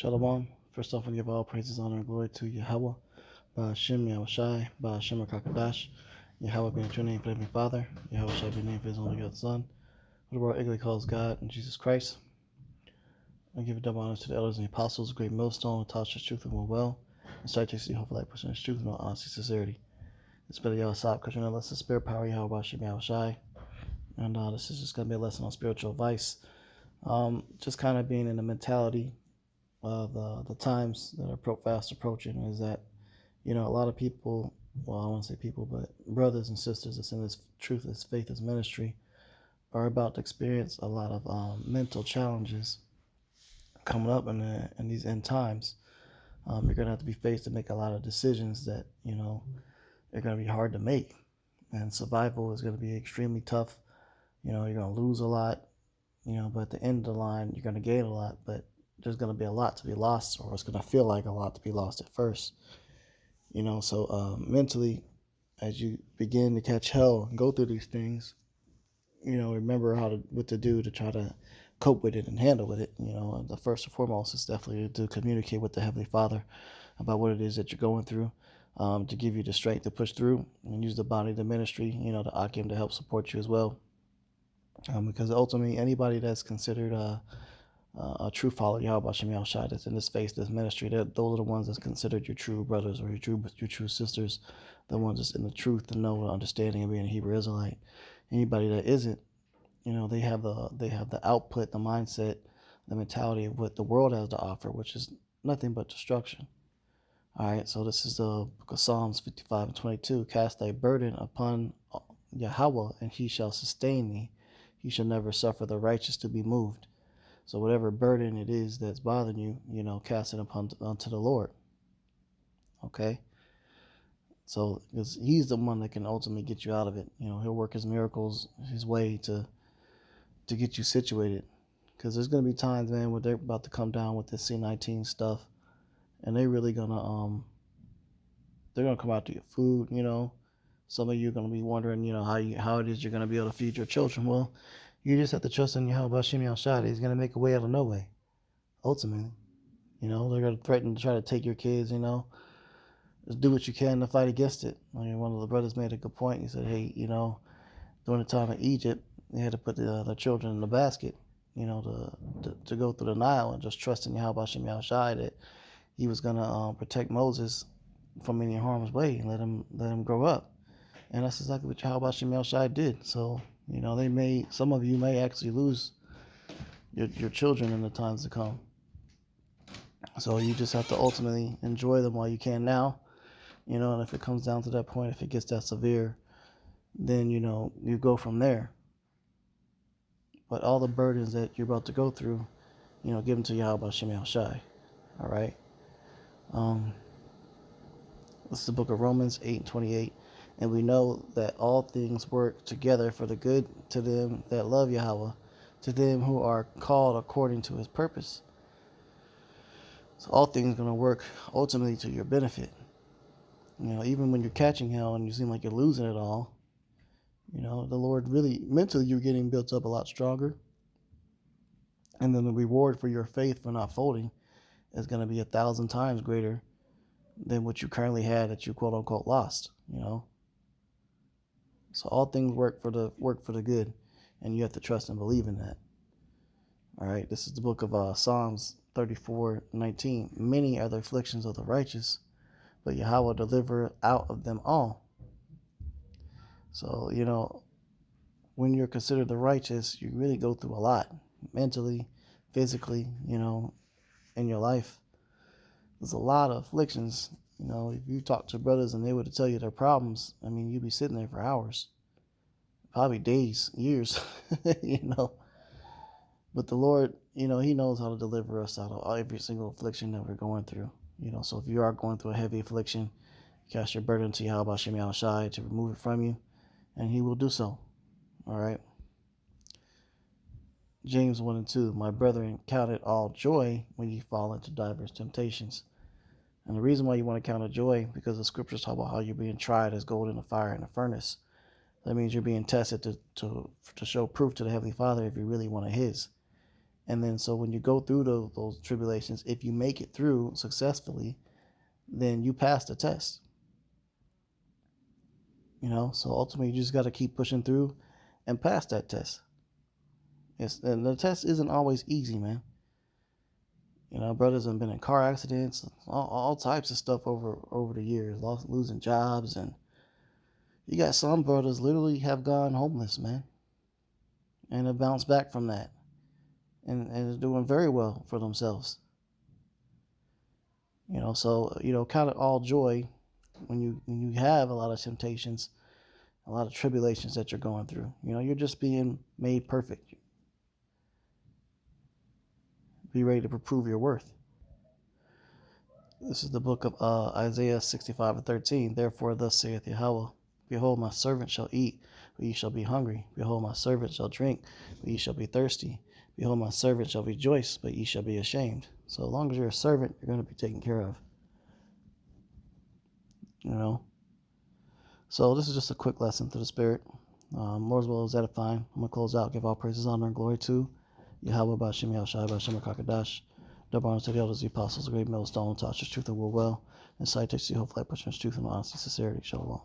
Shalom. First off, I give all praises, honor, and glory to Yahweh, Ba'ashem Yahushai, Ba'ashem Rakakadash, Yahweh being the true name for Heavenly Father, Yahweh Shai being the name for His only begotten Son, who the world eagerly calls God, and Jesus Christ. I give a double honor to the elders and the apostles, great millstone, who taught us truth and will well, and start to see hopeful light percent truth and all honesty, sincerity. It's better Yahweh Sab, because you know, lesson spirit power, Yahweh Ba'ashem Yahushai, and this is just going to be a lesson on spiritual advice. Just kind of being in the mentality of the times that are fast approaching is that, a lot of people, well, I won't say people, but brothers and sisters that's in this truth, this faith, this ministry, are about to experience a lot of mental challenges coming up in these end times. You're going to have to be faced to make a lot of decisions that, are going to be hard to make. And survival is going to be extremely tough. You're going to lose a lot, but at the end of the line, you're going to gain a lot, but there's going to be a lot to be lost, or it's going to feel like a lot to be lost at first. So mentally, as you begin to catch hell and go through these things, remember what to do to try to cope with it and handle with it. And the first and foremost is definitely to communicate with the Heavenly Father about what it is that you're going through, to give you the strength to push through, and use the body, the ministry, the Akim to help support you as well. Because ultimately, anybody that's considered a true follower of Yahweh Shem Yahushai that's in this faith, this ministry, those are the ones that's considered your true brothers or your true sisters, the ones that's in the truth, the know, the understanding of being a Hebrew Israelite. Anybody that isn't, they have the output, the mindset, the mentality of what the world has to offer, which is nothing but destruction. All right, so this is the book of Psalms 55 and 22. Cast thy burden upon Yahweh, and he shall sustain thee. He shall never suffer the righteous to be moved. So whatever burden it is that's bothering you, cast it unto the Lord. Okay? So because he's the one that can ultimately get you out of it. He'll work his miracles, his way to get you situated. Because there's going to be times, man, where they're about to come down with this C-19 stuff, and they're really going to they're going to come after your food, Some of you are going to be wondering, how it is you're going to be able to feed your children. Well, you just have to trust in Yahweh Ba'ashem Yahushai. He's going to make a way out of no way, ultimately. They're going to threaten to try to take your kids, Just do what you can to fight against it. One of the brothers made a good point. He said, hey, during the time of Egypt, they had to put the children in the basket, to go through the Nile, and just trust in Yahweh Ba'ashem Yahushai that he was going to protect Moses from any harm's way and let him grow up. And that's exactly what Yahweh Ba'ashem Yahushai did. So, some of you may actually lose your children in the times to come. So you just have to ultimately enjoy them while you can now, and if it comes down to that point, if it gets that severe, then, you go from there. But all the burdens that you're about to go through, give them to Yahweh Ba'ashem Yahushai. All right? This is the book of Romans 8:28. And we know that all things work together for the good to them that love Yahweh, to them who are called according to his purpose. So all things are going to work ultimately to your benefit. Even when you're catching hell and you seem like you're losing it all, the Lord really, mentally, you're getting built up a lot stronger. And then the reward for your faith for not folding is going to be 1,000 times greater than what you currently had that you quote unquote lost, So all things work for the good, and you have to trust and believe in that. All right, this is the book of Psalms 34:19. Many are the afflictions of the righteous, but Yahweh deliver out of them all. So, when you're considered the righteous, you really go through a lot, mentally, physically, in your life. There's a lot of afflictions. If you talk to brothers and they were to tell you their problems, you'd be sitting there for hours, probably days, years, But the Lord, he knows how to deliver us out of every single affliction that we're going through. So if you are going through a heavy affliction, cast your burden to Yahweh Shem Yahushai to remove it from you, and he will do so. All right. James 1:2, my brethren, count it all joy when you fall into diverse temptations. And the reason why you want to count it joy, because the scriptures talk about how you're being tried as gold in the fire in the furnace. That means you're being tested to show proof to the Heavenly Father if you're really one of his. And then so when you go through those tribulations, if you make it through successfully, then you pass the test. So ultimately you just got to keep pushing through and pass that test. And the test isn't always easy, man. Brothers have been in car accidents, all types of stuff over the years, losing jobs, and you got some brothers literally have gone homeless, man, and have bounced back from that, and is doing very well for themselves. So count it all joy when you have a lot of temptations, a lot of tribulations that you're going through. You're just being made perfect. Be ready to prove your worth. This is the book of Isaiah 65:13. Therefore, thus saith Yahweh, behold, my servant shall eat, but ye shall be hungry. Behold, my servant shall drink, but ye shall be thirsty. Behold, my servant shall rejoice, but ye shall be ashamed. So as long as you're a servant, you're going to be taken care of. So this is just a quick lesson to the Spirit. More as well as edifying. I'm going to close out. Give all praises, honor, and glory to Yahweh, Ba'Shem Yahushai, Ba'Shem Kakadash. Double honor to the elders, the apostles, the great millstone, taught us truth and will well, and citation, hope, light, truth, and honesty, sincerity. Shalom.